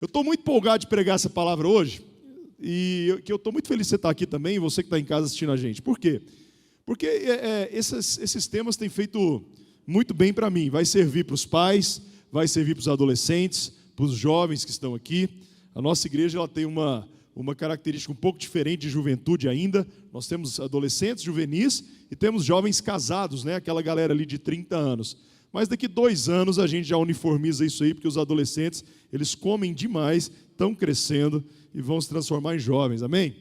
Eu estou muito empolgado de pregar essa palavra hoje, e que eu estou muito feliz de você estar aqui também, e você que está em casa assistindo a gente. Por quê? Porque esses temas têm feito muito bem para mim. Vai servir para os pais, vai servir para os adolescentes, para os jovens que estão aqui. A nossa igreja ela tem uma característica um pouco diferente de juventude ainda. Nós temos adolescentes, juvenis, e temos jovens casados, né? Aquela galera ali de 30 anos. Mas daqui 2 anos a gente já uniformiza isso aí, porque os adolescentes, eles comem demais, estão crescendo e vão se transformar em jovens. Amém?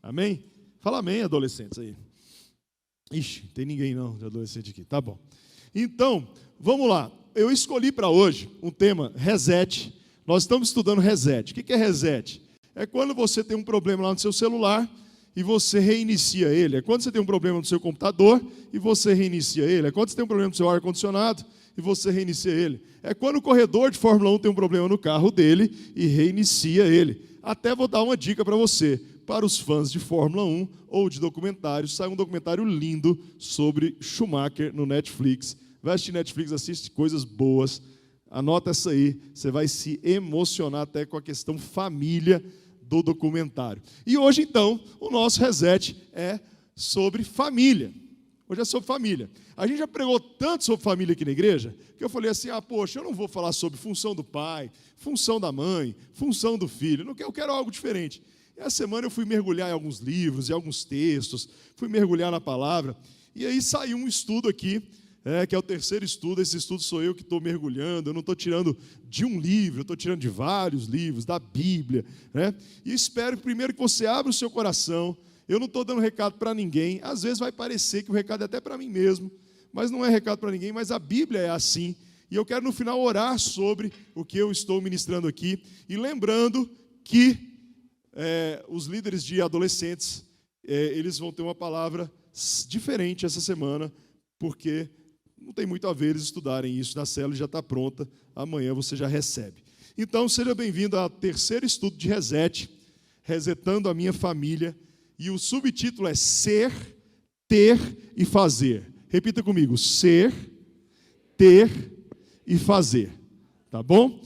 Amém? Fala amém, adolescentes aí. Ixi, não tem ninguém não de adolescente aqui. Tá bom. Então, vamos lá. Eu escolhi para hoje um tema, reset. Nós estamos estudando reset. O que é reset? É quando você tem um problema lá no seu celular e você reinicia ele. É quando você tem um problema no seu computador e você reinicia ele. É quando você tem um problema no seu ar-condicionado e você reinicia ele. É quando o corredor de Fórmula 1 tem um problema no carro dele e reinicia ele. Até vou dar uma dica para você. Para os fãs de Fórmula 1 ou de documentários, sai um documentário lindo sobre Schumacher no Netflix. Vai assistir Netflix, assiste coisas boas. Anota essa aí, você vai se emocionar até com a questão família do documentário. E hoje, então, o nosso reset é sobre família. Hoje é sobre família. A gente já pregou tanto sobre família aqui na igreja, que eu falei assim, poxa, eu não vou falar sobre função do pai, função da mãe, função do filho, eu quero algo diferente. E essa semana eu fui mergulhar em alguns livros, em alguns textos, fui mergulhar na palavra, e aí saiu um estudo aqui, que é o terceiro estudo. Esse estudo sou eu que estou mergulhando, eu não estou tirando de um livro, eu estou tirando de vários livros, da Bíblia, né? E espero primeiro que você abra o seu coração. Eu não estou dando recado para ninguém, às vezes vai parecer que o recado é até para mim mesmo, mas não é recado para ninguém, mas a Bíblia é assim, e eu quero no final orar sobre o que eu estou ministrando aqui, e lembrando que os líderes de adolescentes, eles vão ter uma palavra diferente essa semana, porque não tem muito a ver eles estudarem isso na célula, já está pronta, amanhã você já recebe. Então, seja bem-vindo ao terceiro estudo de Reset, Resetando a Minha Família, e o subtítulo é Ser, Ter e Fazer. Repita comigo, ser, ter e fazer, tá bom?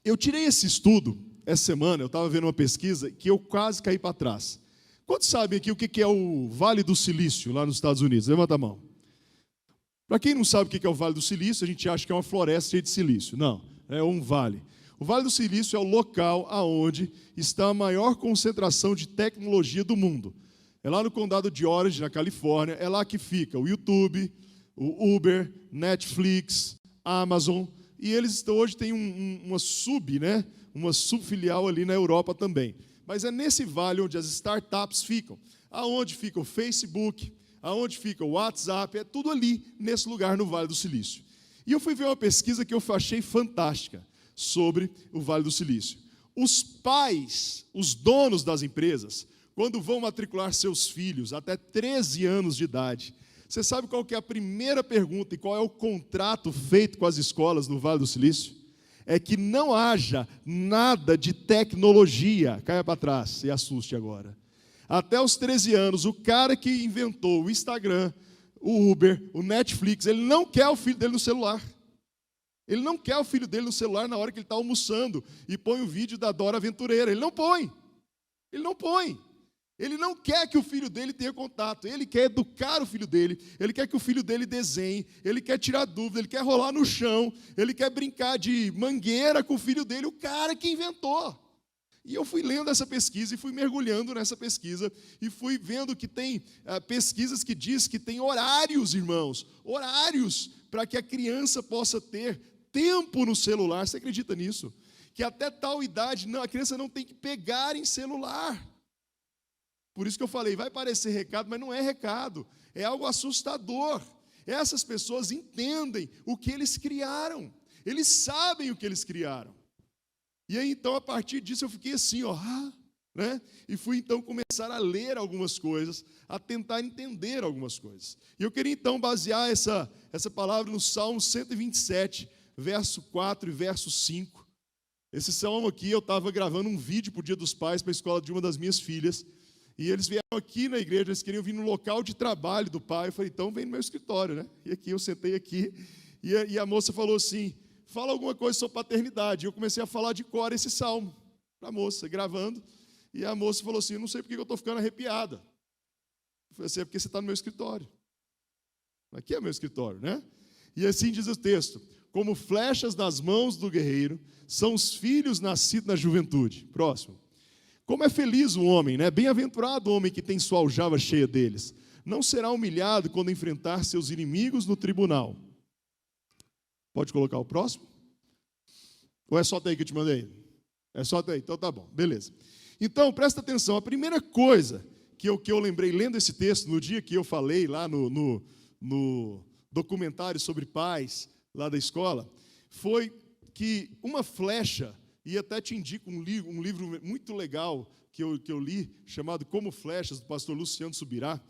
Eu tirei esse estudo, essa semana, eu estava vendo uma pesquisa que eu quase caí para trás. Quantos sabem aqui o que é o Vale do Silício, lá nos Estados Unidos? Levanta a mão. Para quem não sabe o que é o Vale do Silício, a gente acha que é uma floresta cheia de silício. Não, é um vale. O Vale do Silício é o local onde está a maior concentração de tecnologia do mundo. É lá no condado de Orange, na Califórnia, é lá que fica o YouTube, o Uber, Netflix, Amazon, e eles hoje têm uma subfilial ali na Europa também. Mas é nesse vale onde as startups ficam, aonde fica o Facebook, aonde fica o WhatsApp, é tudo ali, nesse lugar, no Vale do Silício. E eu fui ver uma pesquisa que eu achei fantástica sobre o Vale do Silício. Os pais, os donos das empresas, quando vão matricular seus filhos até 13 anos de idade, você sabe qual que é a primeira pergunta e qual é o contrato feito com as escolas no Vale do Silício? É que não haja nada de tecnologia. Caia para trás e assuste agora. Até os 13 anos, o cara que inventou o Instagram, o Uber, o Netflix, ele não quer o filho dele no celular. Ele não quer o filho dele no celular na hora que ele está almoçando e põe o vídeo da Dora Aventureira. Ele não põe. Ele não põe. Ele não quer que o filho dele tenha contato. Ele quer educar o filho dele. Ele quer que o filho dele desenhe. Ele quer tirar dúvida. Ele quer rolar no chão. Ele quer brincar de mangueira com o filho dele. O cara que inventou. E eu fui lendo essa pesquisa e fui mergulhando nessa pesquisa e fui vendo que tem pesquisas que diz que tem horários, irmãos, horários para que a criança possa ter tempo no celular. Você acredita nisso? Que até tal idade a criança não tem que pegar em celular. Por isso que eu falei, vai parecer recado, mas não é recado. É algo assustador. Essas pessoas entendem o que eles criaram. Eles sabem o que eles criaram. E aí, então, a partir disso, eu fiquei assim, né? E fui, então, começar a ler algumas coisas, a tentar entender algumas coisas. E eu queria, então, basear essa palavra no Salmo 127, verso 4 e verso 5. Esse salmo aqui, eu estava gravando um vídeo para o Dia dos Pais, para a escola de uma das minhas filhas, e eles vieram aqui na igreja, eles queriam vir no local de trabalho do pai. Eu falei, então, vem no meu escritório, né? E aqui, eu sentei aqui, e a moça falou assim, fala alguma coisa sobre paternidade. Eu comecei a falar de cor esse salmo para a moça, gravando. E a moça falou assim, não sei por que eu estou ficando arrepiada. Eu falei assim, é porque você está no meu escritório. Aqui é meu escritório, né? E assim diz o texto, como flechas nas mãos do guerreiro, são os filhos nascidos na juventude. Próximo. Como é feliz o homem, né? Bem-aventurado o homem que tem sua aljava cheia deles. Não será humilhado quando enfrentar seus inimigos no tribunal. Pode colocar o próximo? Ou é só até aí que eu te mandei? É só até aí, então tá bom, beleza. Então, presta atenção, a primeira coisa que eu lembrei lendo esse texto, no dia que eu falei lá no documentário sobre paz, lá da escola, foi que uma flecha, e até te indico um livro muito legal que eu li, chamado Como Flechas, do pastor Luciano Subirá.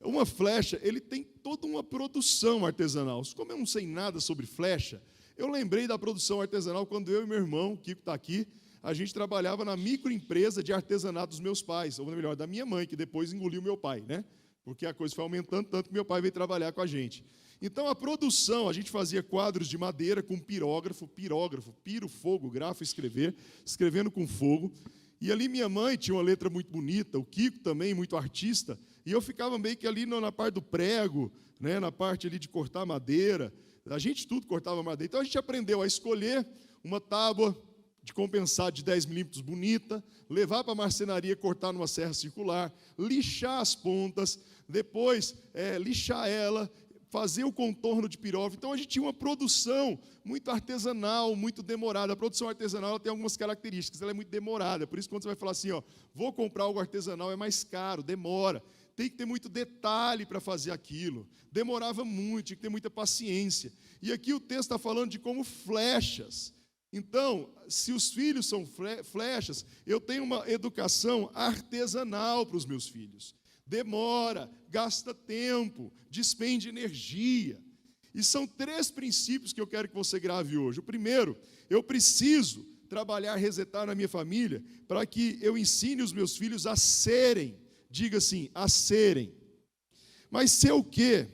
Uma flecha, ele tem toda uma produção artesanal. Como eu não sei nada sobre flecha, eu lembrei da produção artesanal quando eu e meu irmão, o Kiko está aqui, a gente trabalhava na microempresa de artesanato dos meus pais, ou melhor, da minha mãe, que depois engoliu meu pai, né? Porque a coisa foi aumentando tanto que meu pai veio trabalhar com a gente. Então, a produção, a gente fazia quadros de madeira com pirógrafo, piro, fogo, grafo, escrevendo com fogo. E ali minha mãe tinha uma letra muito bonita, o Kiko também, muito artista, e eu ficava meio que ali na parte do prego, né, na parte ali de cortar madeira, a gente tudo cortava madeira. Então, a gente aprendeu a escolher uma tábua de compensado de 10 milímetros bonita, levar para a marcenaria, cortar numa serra circular, lixar as pontas, depois lixar ela, fazer o contorno de pirógrafo. Então, a gente tinha uma produção muito artesanal, muito demorada. A produção artesanal ela tem algumas características, ela é muito demorada. Por isso, quando você vai falar assim, vou comprar algo artesanal, é mais caro, demora. Tem que ter muito detalhe para fazer aquilo. Demorava muito, tinha que ter muita paciência. E aqui o texto está falando de como flechas. Então, se os filhos são flechas, eu tenho uma educação artesanal para os meus filhos. Demora, gasta tempo, despende energia. E são 3 princípios que eu quero que você grave hoje. O primeiro, eu preciso trabalhar, resetar na minha família, para que eu ensine os meus filhos a serem, diga assim, a serem. Mas ser o quê?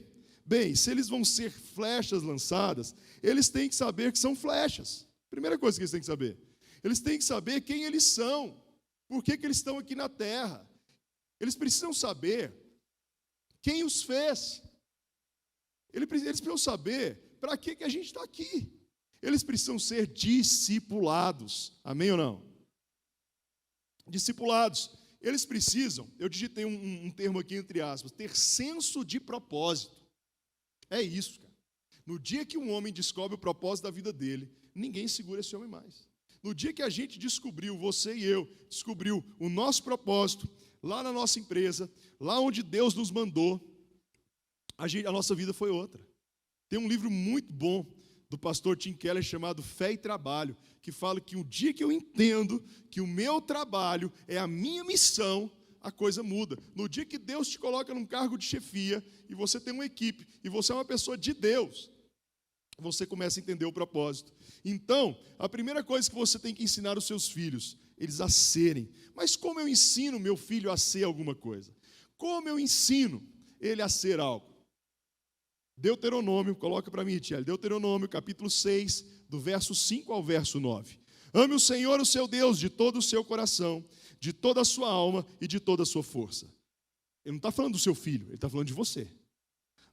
Bem, se eles vão ser flechas lançadas, eles têm que saber que são flechas. Primeira coisa que eles têm que saber. Eles têm que saber quem eles são, por que eles estão aqui na terra. Eles precisam saber quem os fez. Eles precisam saber para que a gente está aqui. Eles precisam ser discipulados. Amém ou não? Discipulados. Eles precisam, eu digitei um termo aqui entre aspas, ter senso de propósito. É isso, cara. No dia que um homem descobre o propósito da vida dele, ninguém segura esse homem mais. No dia que a gente descobriu, você e eu, descobriu o nosso propósito, lá na nossa empresa, lá onde Deus nos mandou, a nossa vida foi outra. Tem um livro muito bom do pastor Tim Keller chamado Fé e Trabalho, que fala que o dia que eu entendo que o meu trabalho é a minha missão, a coisa muda. No dia que Deus te coloca num cargo de chefia, e você tem uma equipe, e você é uma pessoa de Deus, você começa a entender o propósito. Então, a primeira coisa que você tem que ensinar os seus filhos, eles a serem. Mas como eu ensino meu filho a ser alguma coisa? Como eu ensino ele a ser algo? Deuteronômio, coloca para mim, Tiago. Deuteronômio, capítulo 6, do verso 5 ao verso 9. Ame o Senhor, o seu Deus, de todo o seu coração, de toda a sua alma e de toda a sua força. Ele não está falando do seu filho, ele está falando de você.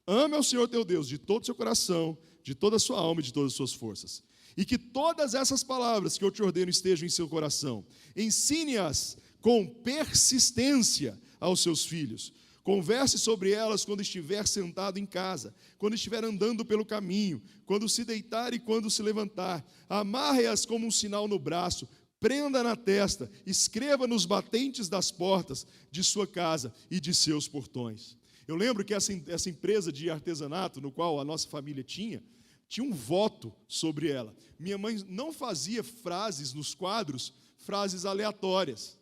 Ame ao Senhor teu Deus de todo o seu coração, de toda a sua alma e de todas as suas forças. E que todas essas palavras que eu te ordeno estejam em seu coração. Ensine-as com persistência aos seus filhos. Converse sobre elas quando estiver sentado em casa, quando estiver andando pelo caminho, quando se deitar e quando se levantar. Amarre-as como um sinal no braço, prenda na testa, escreva nos batentes das portas de sua casa e de seus portões. Eu lembro que essa empresa de artesanato, no qual a nossa família tinha um voto sobre ela. Minha mãe não fazia frases nos quadros, frases aleatórias.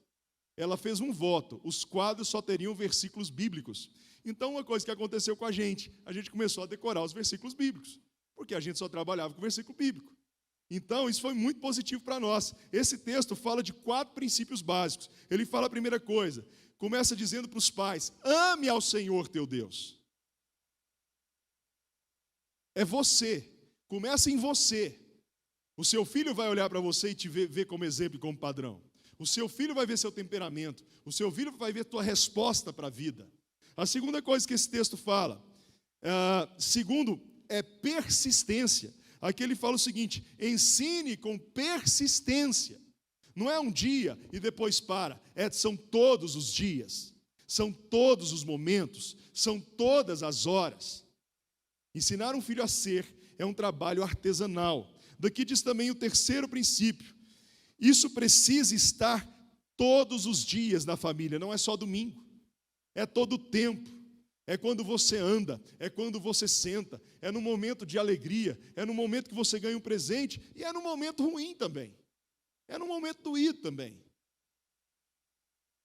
Ela fez um voto, os quadros só teriam versículos bíblicos. Então, uma coisa que aconteceu com a gente começou a decorar os versículos bíblicos, porque a gente só trabalhava com versículo bíblico. Então, isso foi muito positivo para nós. Esse texto fala de 4 princípios básicos. Ele fala a primeira coisa, começa dizendo para os pais, ame ao Senhor teu Deus. É você, começa em você. O seu filho vai olhar para você e te ver como exemplo e como padrão. O seu filho vai ver seu temperamento. O seu filho vai ver tua resposta para a vida. A segunda coisa que esse texto fala, segundo, é persistência. Aqui ele fala o seguinte: ensine com persistência. Não é um dia e depois para, são todos os dias, são todos os momentos, são todas as horas. Ensinar um filho a ser é um trabalho artesanal. Daqui diz também o terceiro princípio: isso precisa estar todos os dias na família, não é só domingo, é todo o tempo. É quando você anda, é quando você senta, é no momento de alegria, é no momento que você ganha um presente, e é no momento ruim também. É no momento doído também.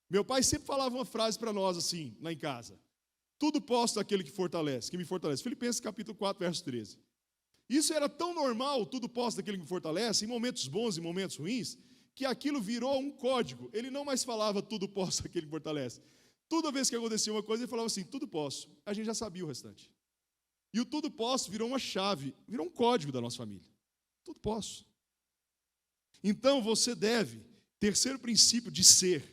Meu pai sempre falava uma frase para nós assim, lá em casa: tudo posso daquele que me fortalece. Filipenses capítulo 4, verso 13. Isso era tão normal, tudo posso daquele que me fortalece, em momentos bons e momentos ruins, que aquilo virou um código. Ele não mais falava tudo posso daquele que me fortalece. Toda vez que acontecia uma coisa, ele falava assim, tudo posso. A gente já sabia o restante. E o tudo posso virou uma chave, virou um código da nossa família. Tudo posso. Então você deve, terceiro princípio de ser,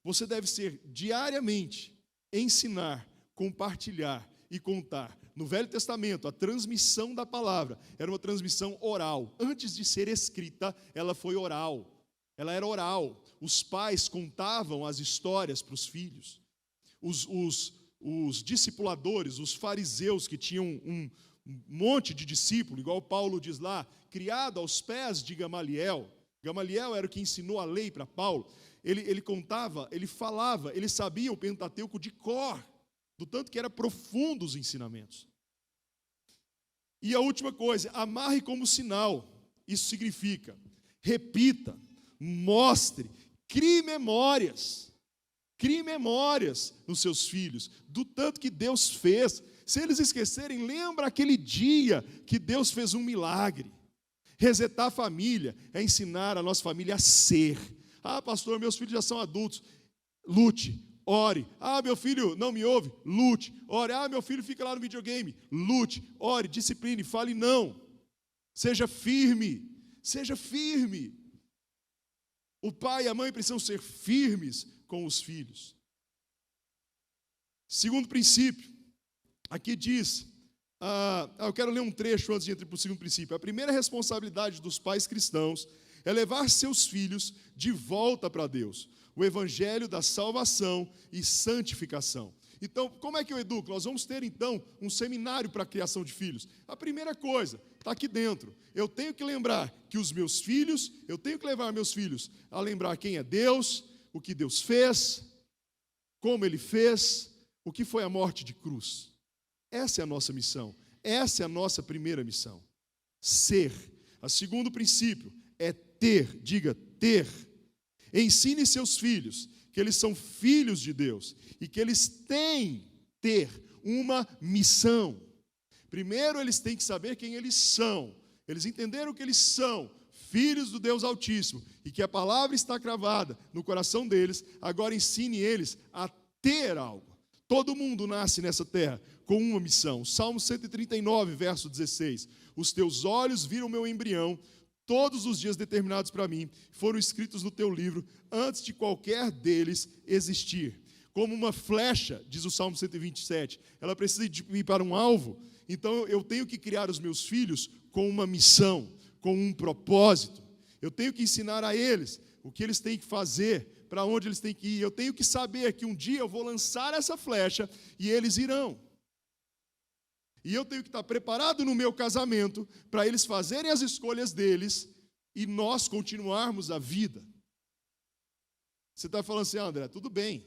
você deve ser diariamente, ensinar, compartilhar e contar. No Velho Testamento, a transmissão da palavra era uma transmissão oral. Antes de ser escrita, ela foi oral. Ela era oral. Os pais contavam as histórias para os filhos. Os discipuladores, os fariseus que tinham um monte de discípulo, igual Paulo diz lá, criado aos pés de Gamaliel. Gamaliel era o que ensinou a lei para Paulo. Ele contava, ele falava, ele sabia o Pentateuco de cor, do tanto que era profundo os ensinamentos. E a última coisa, amarre como sinal. Isso significa, repita, mostre, crie memórias nos seus filhos, do tanto que Deus fez. Se eles esquecerem, lembra aquele dia que Deus fez um milagre. Resetar a família é ensinar a nossa família a ser. Ah, pastor, meus filhos já são adultos. Lute, ore. Ah, meu filho não me ouve. Lute, ore. Ah, meu filho fica lá no videogame. Lute, ore, discipline, fale não. Seja firme, seja firme. O pai e a mãe precisam ser firmes com os filhos. Segundo princípio, aqui diz, eu quero ler um trecho antes de entrar para o segundo princípio. A primeira responsabilidade dos pais cristãos é levar seus filhos de volta para Deus, o evangelho da salvação e santificação. Então, como é que eu educo? Nós vamos ter, então, um seminário para a criação de filhos. A primeira coisa está aqui dentro. Eu tenho que lembrar que eu tenho que levar meus filhos a lembrar quem é Deus, o que Deus fez, como Ele fez, o que foi a morte de cruz. Essa é a nossa missão. Essa é a nossa primeira missão. Ser. O segundo princípio é ter. Diga, ter. Ensine seus filhos que eles são filhos de Deus e que eles têm ter uma missão. Primeiro, eles têm que saber quem eles são. Eles entenderam que eles são filhos do Deus Altíssimo e que a palavra está cravada no coração deles. Agora ensine eles a ter algo. Todo mundo nasce nessa terra com uma missão. Salmo 139, verso 16. Os teus olhos viram meu embrião, todos os dias determinados para mim foram escritos no teu livro, antes de qualquer deles existir. Como uma flecha, diz o Salmo 127, ela precisa ir para um alvo. Então eu tenho que criar os meus filhos com uma missão, com um propósito. Eu tenho que ensinar a eles o que eles têm que fazer, para onde eles têm que ir. Eu tenho que saber que um dia eu vou lançar essa flecha e eles irão. E eu tenho que estar preparado no meu casamento para eles fazerem as escolhas deles e nós continuarmos a vida. Você está falando assim, André, tudo bem,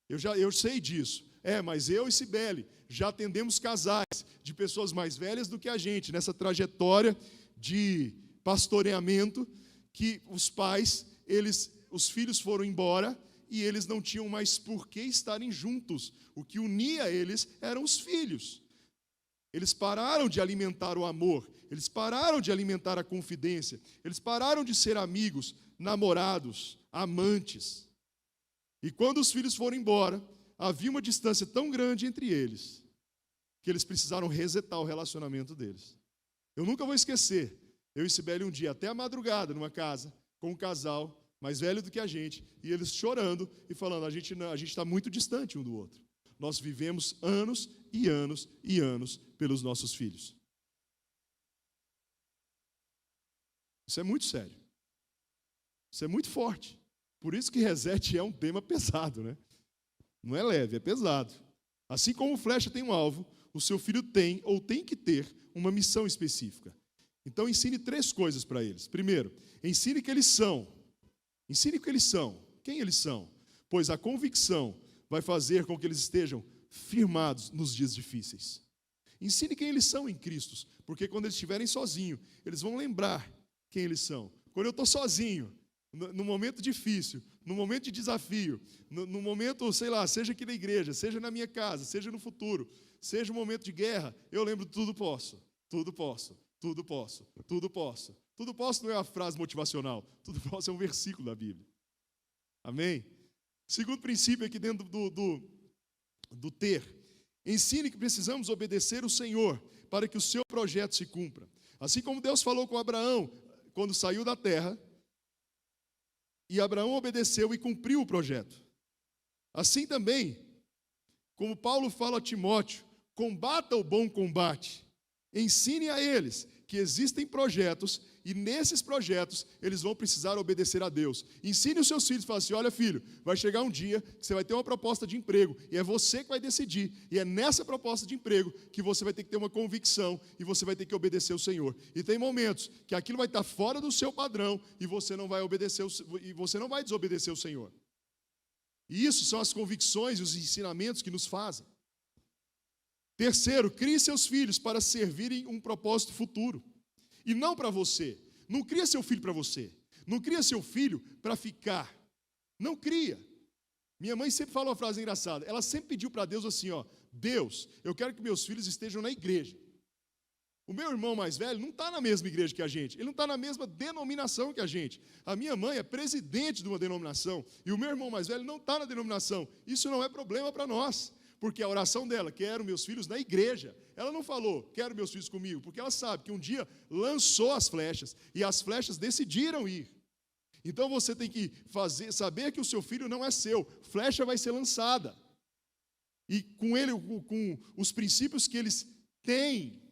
eu sei disso. Mas eu e Cibele já atendemos casais de pessoas mais velhas do que a gente, nessa trajetória de pastoreamento, que os pais, os filhos foram embora e eles não tinham mais por que estarem juntos. O que unia eles eram os filhos. Eles pararam de alimentar o amor, eles pararam de alimentar a confidência, eles pararam de ser amigos, namorados, amantes. E quando os filhos foram embora, havia uma distância tão grande entre eles, que eles precisaram resetar o relacionamento deles. Eu nunca vou esquecer, Eu e Sibeli um dia, até a madrugada, numa casa, com um casal mais velho do que a gente, e eles chorando e falando, a gente está muito distante um do outro. Nós vivemos anos e anos e anos pelos nossos filhos. Isso é muito sério. Isso é muito forte. Por isso que reset é um tema pesado, né? Não é leve, é pesado. Assim como flecha tem um alvo, o seu filho tem ou tem que ter uma missão específica. Então ensine 3 coisas para eles. Primeiro, ensine que eles são. Ensine o que eles são. Quem eles são? Pois a convicção vai fazer com que eles estejam firmados nos dias difíceis. Ensine quem eles são em Cristo, porque quando eles estiverem sozinhos, eles vão lembrar quem eles são. Quando eu estou sozinho, no momento difícil, no momento de desafio, no momento, sei lá, seja aqui na igreja, seja na minha casa, seja no futuro, seja um momento de guerra, eu lembro tudo posso, tudo posso, tudo posso, tudo posso. Tudo posso não é uma frase motivacional, tudo posso é um versículo da Bíblia. Amém? Segundo princípio aqui dentro do ter, ensine que precisamos obedecer o Senhor para que o seu projeto se cumpra. Assim como Deus falou com Abraão quando saiu da terra, e Abraão obedeceu e cumpriu o projeto. Assim também, como Paulo fala a Timóteo, combata o bom combate. Ensine a eles que existem projetos e nesses projetos eles vão precisar obedecer a Deus. Ensine os seus filhos, fala assim, olha filho, vai chegar um dia que você vai ter uma proposta de emprego e é você que vai decidir. E é nessa proposta de emprego que você vai ter que ter uma convicção e você vai ter que obedecer o Senhor. E tem momentos que aquilo vai estar fora do seu padrão e você não vai obedecer, e você não vai desobedecer o Senhor. E isso são as convicções e os ensinamentos que nos fazem. Terceiro, crie seus filhos para servirem um propósito futuro. E não para você. Não cria seu filho para você. Não cria seu filho para ficar. Não cria. Minha mãe sempre fala uma frase engraçada. Ela sempre pediu para Deus assim, ó, Deus, eu quero que meus filhos estejam na igreja. O meu irmão mais velho não está na mesma igreja que a gente. Ele não está na mesma denominação que a gente. A minha mãe é presidente de uma denominação. E o meu irmão mais velho não está na denominação. Isso não é problema para nós. Porque a oração dela, quero meus filhos na igreja. Ela não falou, quero meus filhos comigo, porque ela sabe que um dia lançou as flechas, e as flechas decidiram ir. Então você tem que saber que o seu filho não é seu, flecha vai ser lançada. E com ele, com os princípios que eles têm,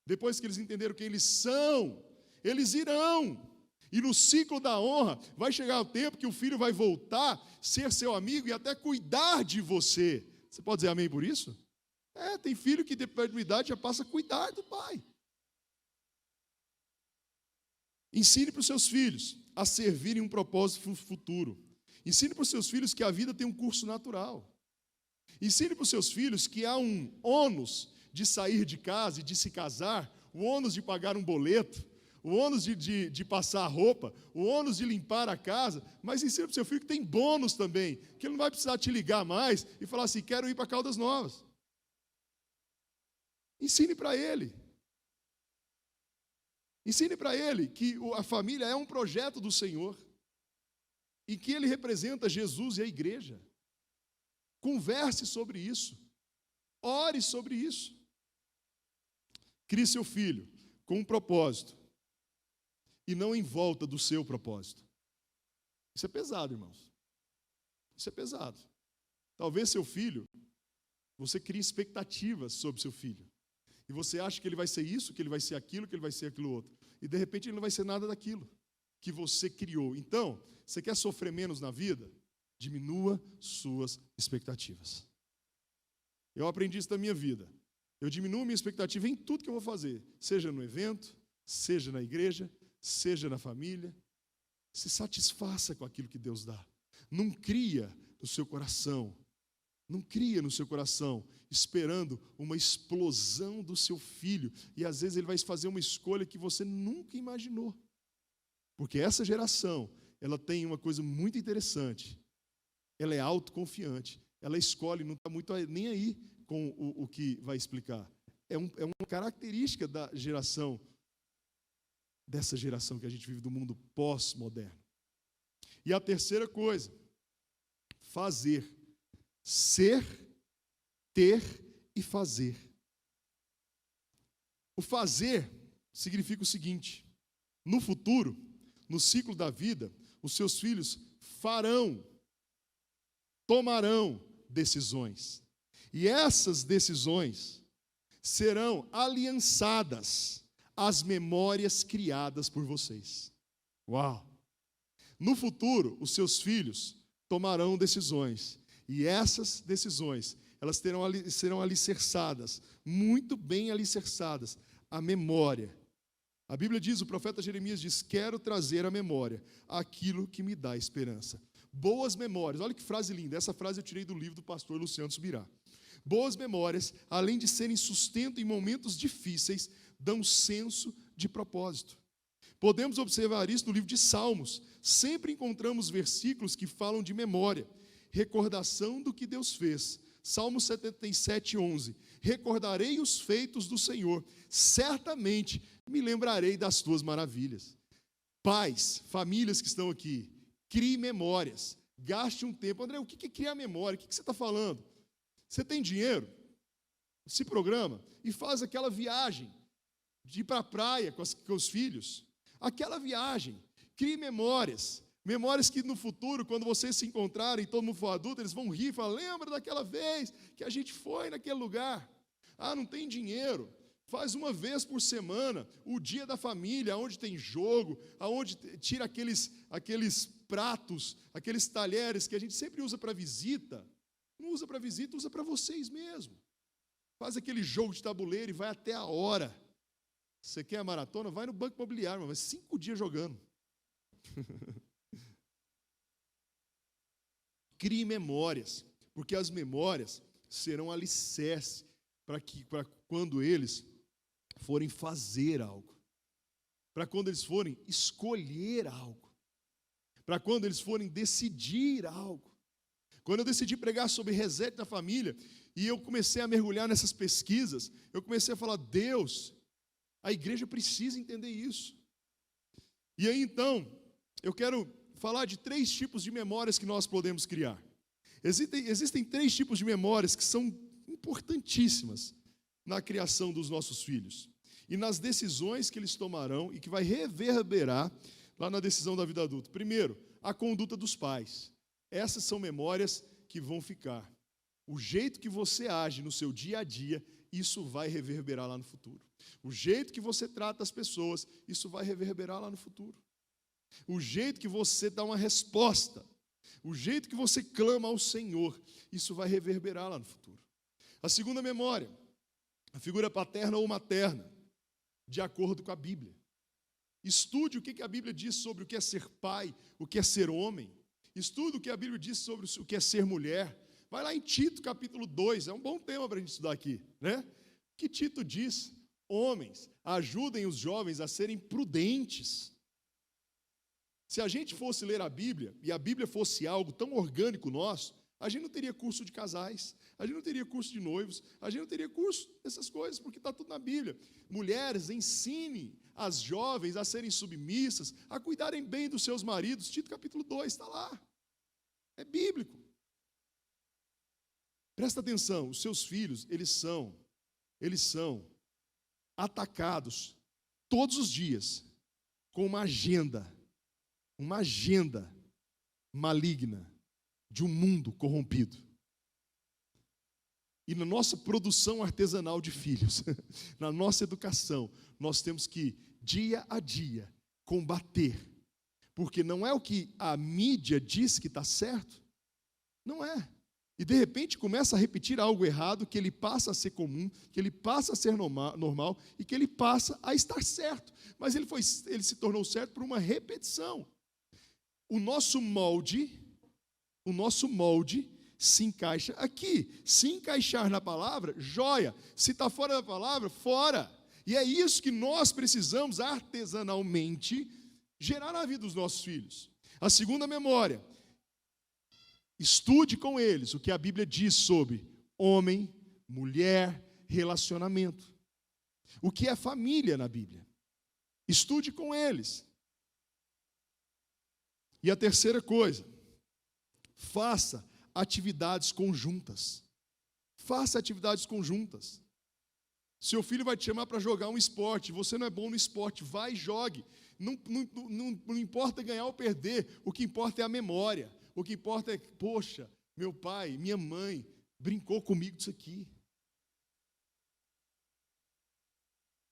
depois que eles entenderam quem eles são, eles irão. E no ciclo da honra, vai chegar o tempo que o filho vai voltar, ser seu amigo e até cuidar de você. Você pode dizer amém por isso? Tem filho que depois de uma idade já passa a cuidar do pai. Ensine para os seus filhos a servirem um propósito futuro. Ensine para os seus filhos que a vida tem um curso natural. Ensine para os seus filhos que há um ônus de sair de casa e de se casar, o ônus de pagar um boleto, o ônus de passar a roupa, o ônus de limpar a casa, mas ensina para o seu filho que tem bônus também, que ele não vai precisar te ligar mais e falar assim, quero ir para Caldas Novas. Ensine para ele. Ensine para ele que a família é um projeto do Senhor e que ele representa Jesus e a igreja. Converse sobre isso. Ore sobre isso. Crie seu filho com um propósito e não em volta do seu propósito. Isso é pesado, irmãos. Isso é pesado. Talvez seu filho, você crie expectativas sobre seu filho. E você acha que ele vai ser isso, que ele vai ser aquilo, que ele vai ser aquilo outro. E de repente ele não vai ser nada daquilo que você criou. Então, você quer sofrer menos na vida? Diminua suas expectativas. Eu aprendi isso da minha vida. Eu diminuo minha expectativa em tudo que eu vou fazer. Seja no evento, seja na igreja, seja na família. Se satisfaça com aquilo que Deus dá. Não cria no seu coração. Não cria no seu coração esperando uma explosão do seu filho. E às vezes ele vai fazer uma escolha que você nunca imaginou. Porque essa geração, ela tem uma coisa muito interessante. Ela é autoconfiante. Ela escolhe, não está muito nem aí com o que vai explicar. É uma característica da geração, dessa geração que a gente vive do mundo pós-moderno. E a terceira coisa, fazer. Ser, ter e fazer. O fazer significa o seguinte, No futuro, no ciclo da vida, os seus filhos tomarão decisões. E essas decisões serão aliançadas às memórias criadas por vocês. Uau! No futuro, os seus filhos tomarão decisões. E essas decisões, elas serão alicerçadas, muito bem alicerçadas, à memória. A Bíblia diz, o profeta Jeremias diz, quero trazer à memória aquilo que me dá esperança. Boas memórias, olha que frase linda, essa frase eu tirei do livro do pastor Luciano Subirá. Boas memórias, além de serem sustento em momentos difíceis, dão senso de propósito. Podemos observar isso no livro de Salmos. Sempre encontramos versículos que falam de memória, recordação do que Deus fez. Salmo 77, 11. Recordarei os feitos do Senhor, certamente me lembrarei das tuas maravilhas. Pais, famílias que estão aqui, crie memórias, gaste um tempo. André, o que é criar memória? O que você está falando? Você tem dinheiro? Se programa e faz aquela viagem de ir para a praia com os filhos. Aquela viagem, crie memórias. Memórias que no futuro, quando vocês se encontrarem, todo mundo for adulto, eles vão rir e falar, lembra daquela vez que a gente foi naquele lugar? Ah, não tem dinheiro. Faz uma vez por semana o dia da família, onde tem jogo, aonde tira aqueles pratos, aqueles talheres que a gente sempre usa para visita. Não usa para visita, usa para vocês mesmo. Faz aquele jogo de tabuleiro e vai até a hora. Você quer a maratona? Vai no Banco Imobiliário, mas 5 dias jogando. Crie memórias, porque as memórias serão alicerce para quando eles forem fazer algo, para quando eles forem escolher algo, para quando eles forem decidir algo. Quando eu decidi pregar sobre reset da família, e eu comecei a mergulhar nessas pesquisas, eu comecei a falar, Deus, a igreja precisa entender isso. E aí então, eu quero falar de 3 tipos de memórias que nós podemos criar. Existem 3 tipos de memórias que são importantíssimas na criação dos nossos filhos e nas decisões que eles tomarão e que vai reverberar lá na decisão da vida adulta. Primeiro, a conduta dos pais. Essas são memórias que vão ficar. O jeito que você age no seu dia a dia, isso vai reverberar lá no futuro. O jeito que você trata as pessoas, isso vai reverberar lá no futuro. O jeito que você dá uma resposta, o jeito que você clama ao Senhor, isso vai reverberar lá no futuro. A segunda memória, a figura paterna ou materna, de acordo com a Bíblia. Estude o que a Bíblia diz sobre o que é ser pai, o que é ser homem. Estude o que a Bíblia diz sobre o que é ser mulher. Vai lá em Tito, capítulo 2, é um bom tema para a gente estudar aqui, né? O que Tito diz? Homens, ajudem os jovens a serem prudentes. Se a gente fosse ler a Bíblia, e a Bíblia fosse algo tão orgânico nosso, a gente não teria curso de casais, a gente não teria curso de noivos, a gente não teria curso dessas coisas, porque está tudo na Bíblia. Mulheres, ensine as jovens a serem submissas, a cuidarem bem dos seus maridos. Tito capítulo 2, está lá. É bíblico. Presta atenção, os seus filhos, eles são atacados todos os dias com uma agenda maligna de um mundo corrompido. E na nossa produção artesanal de filhos, na nossa educação, nós temos que, dia a dia, combater. Porque não é o que a mídia diz que está certo, não é. E de repente começa a repetir algo errado, que ele passa a ser comum, que ele passa a ser normal e que ele passa a estar certo. Mas ele se tornou certo por uma repetição. O nosso molde se encaixa aqui. Se encaixar na palavra, joia. Se está fora da palavra, fora. E é isso que nós precisamos artesanalmente gerar na vida dos nossos filhos. A segunda memória. Estude com eles o que a Bíblia diz sobre homem, mulher, relacionamento. O que é família na Bíblia. Estude com eles. E a terceira coisa, faça atividades conjuntas. Faça atividades conjuntas. Seu filho vai te chamar para jogar um esporte, você não é bom no esporte, vai e jogue. Não importa ganhar ou perder, o que importa é a memória. O que importa é, poxa, meu pai, minha mãe brincou comigo disso aqui.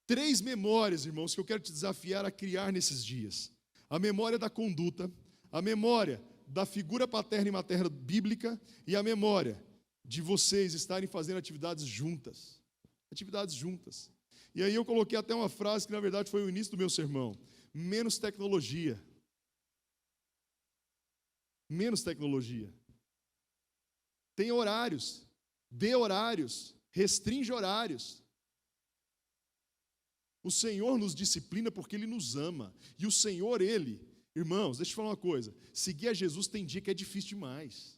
3 memórias, irmãos, que eu quero te desafiar a criar nesses dias. A memória da conduta, a memória da figura paterna e materna bíblica e a memória de vocês estarem fazendo atividades juntas. Atividades juntas. E aí eu coloquei até uma frase que na verdade foi o início do meu sermão. Menos tecnologia. Menos tecnologia. Tem horários. Dê horários. Restringe horários. O Senhor nos disciplina porque Ele nos ama. E o Senhor, Ele, irmãos, deixa eu falar uma coisa. Seguir a Jesus tem dia que é difícil demais.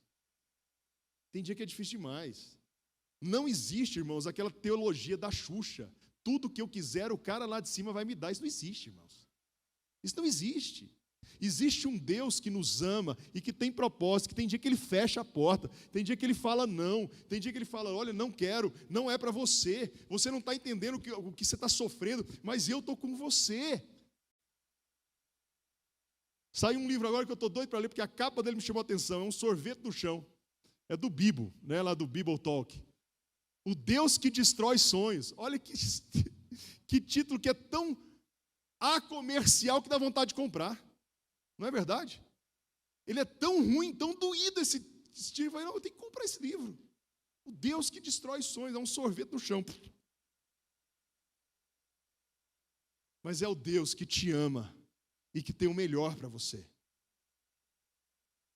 Tem dia que é difícil demais. Não existe, irmãos, aquela teologia da Xuxa. Tudo que eu quiser, o cara lá de cima vai me dar. Isso não existe, irmãos. Isso não existe. Existe um Deus que nos ama e que tem propósito, que tem dia que Ele fecha a porta, tem dia que Ele fala não, tem dia que Ele fala, olha, não quero, não é para você, você não está entendendo o que você está sofrendo, mas eu estou com você. Saiu um livro agora que eu estou doido para ler, porque a capa dele me chamou a atenção, é um sorvete no chão, é do Bibo, né, lá do Bible Talk. O Deus que destrói sonhos. Olha que título que é tão acomercial que dá vontade de comprar. Não é verdade? Ele é tão ruim, tão doído esse estilo. Eu falei, não, eu tenho que comprar esse livro. O Deus que destrói sonhos, é um sorvete no chão. Mas é o Deus que te ama e que tem o melhor para você.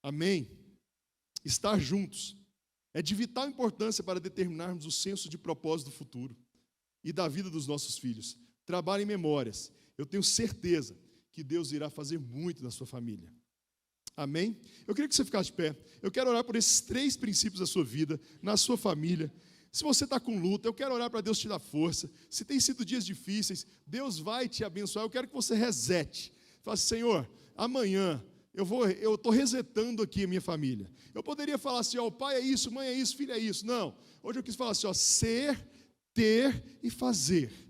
Amém? Estar juntos é de vital importância para determinarmos o senso de propósito do futuro e da vida dos nossos filhos. Trabalhe em memórias. Eu tenho certeza que Deus irá fazer muito na sua família. Amém? Eu queria que você ficasse de pé. Eu quero orar por esses 3 princípios da sua vida, na sua família. Se você está com luta, eu quero orar para Deus te dar força. Se tem sido dias difíceis, Deus vai te abençoar. Eu quero que você resete. Fale assim, Senhor, amanhã eu estou resetando aqui a minha família. Eu poderia falar assim, ó, o pai é isso, mãe é isso, filho é isso. Não. Hoje eu quis falar assim, ó, ser, ter e fazer.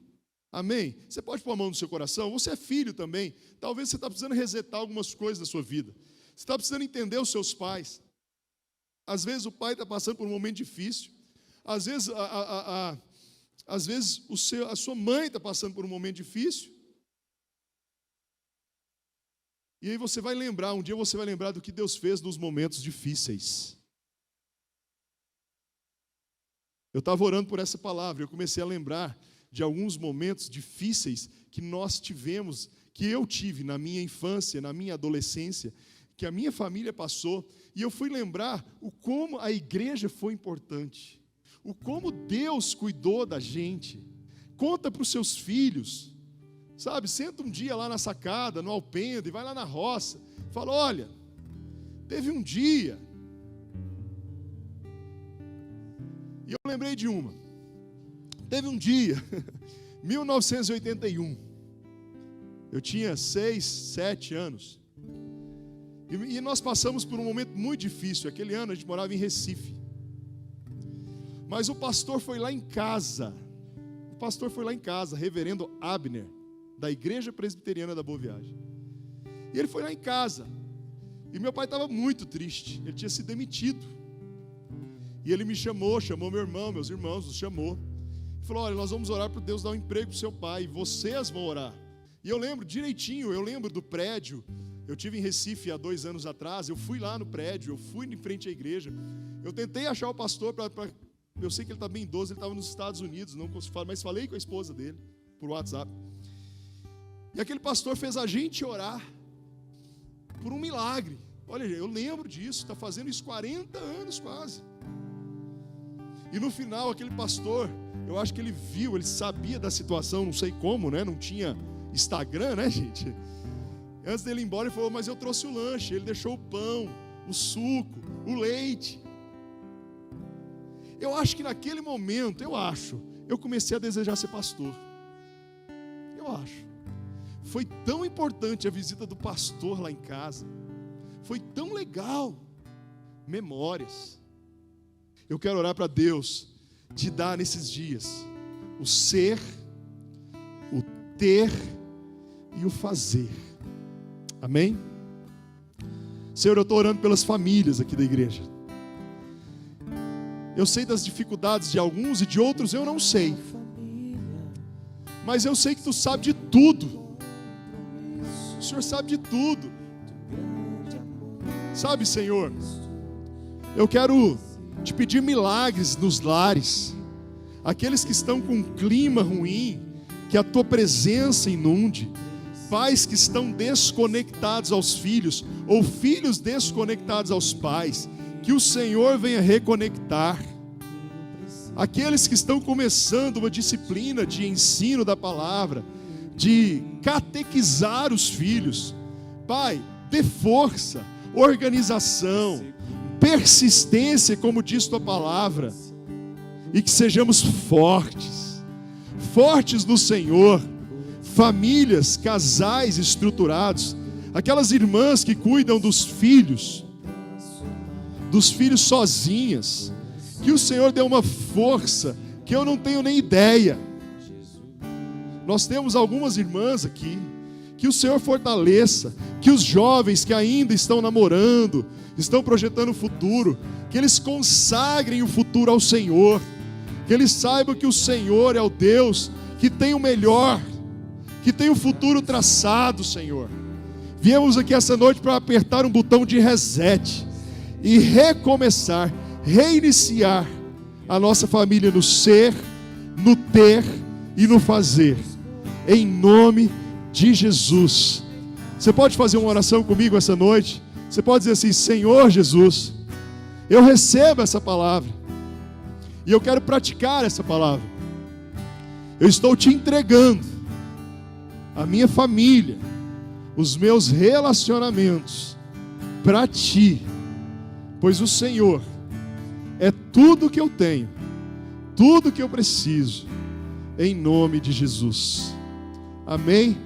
Amém? Você pode pôr a mão no seu coração, você é filho também. Talvez você está precisando resetar algumas coisas da sua vida. Você está precisando entender os seus pais. Às vezes o pai está passando por um momento difícil. Às vezes, a sua mãe está passando por um momento difícil. E aí você vai lembrar, um dia você vai lembrar do que Deus fez nos momentos difíceis. Eu estava orando por essa palavra, eu comecei a lembrar de alguns momentos difíceis que nós tivemos, que eu tive na minha infância, na minha adolescência, que a minha família passou, e eu fui lembrar o como a igreja foi importante, o como Deus cuidou da gente. Conta para os seus filhos, sabe, senta um dia lá na sacada, no alpendre, vai lá na roça, fala, olha, teve um dia, e eu lembrei de uma, teve um dia, 1981, eu tinha 6, 7 anos, e nós passamos por um momento muito difícil. Aquele ano a gente morava em Recife, mas o pastor foi lá em casa, reverendo Abner, da Igreja Presbiteriana da Boa Viagem, e ele foi lá em casa, e meu pai estava muito triste, ele tinha sido demitido, e ele me chamou meu irmão, meus irmãos, nos chamou, e falou, olha, nós vamos orar para Deus dar um emprego para o seu pai, e vocês vão orar. E eu lembro direitinho, eu lembro do prédio. Eu estive em Recife há 2 anos atrás, eu fui lá no prédio, eu fui em frente à igreja, eu tentei achar o pastor, eu sei que ele está bem idoso, ele estava nos Estados Unidos, não consigo falar, mas falei com a esposa dele, por WhatsApp, e aquele pastor fez a gente orar, por um milagre. Olha, eu lembro disso, está fazendo isso 40 anos quase, e no final aquele pastor, eu acho que ele viu, ele sabia da situação, não sei como, né? Não tinha Instagram, né, gente? Antes dele ir embora, ele falou, mas eu trouxe o lanche. Ele deixou o pão, o suco, o leite. Eu acho que naquele momento, eu comecei a desejar ser pastor. Eu acho. Foi tão importante a visita do pastor lá em casa. Foi tão legal. Memórias. Eu quero orar para Deus te dar nesses dias o ser, o ter e o fazer. Amém? Senhor, eu estou orando pelas famílias aqui da igreja. Eu sei das dificuldades de alguns e de outros eu não sei. Mas eu sei que Tu sabe de tudo. O Senhor sabe de tudo. Sabe, Senhor, eu quero Te pedir milagres nos lares. Aqueles que estão com um clima ruim, que a Tua presença inunde. Pais que estão desconectados aos filhos, ou filhos desconectados aos pais, que o Senhor venha reconectar. Aqueles que estão começando uma disciplina de ensino da palavra, de catequizar os filhos, Pai, dê força, organização, persistência, como diz Tua palavra, e que sejamos fortes no Senhor. Famílias, casais estruturados, aquelas irmãs que cuidam dos filhos sozinhas, que o Senhor dê uma força que eu não tenho nem ideia. Nós temos algumas irmãs aqui, que o Senhor fortaleça, que os jovens que ainda estão namorando, estão projetando o futuro, que eles consagrem o futuro ao Senhor, que eles saibam que o Senhor é o Deus que tem o melhor, que tem o futuro traçado, Senhor. Viemos aqui essa noite para apertar um botão de reset e recomeçar, reiniciar a nossa família no ser, no ter e no fazer, em nome de Jesus. Você pode fazer uma oração comigo essa noite? Você pode dizer assim: Senhor Jesus, eu recebo essa palavra e eu quero praticar essa palavra. Eu estou Te entregando a minha família, os meus relacionamentos para Ti, pois o Senhor é tudo que eu tenho, tudo que eu preciso, em nome de Jesus. Amém?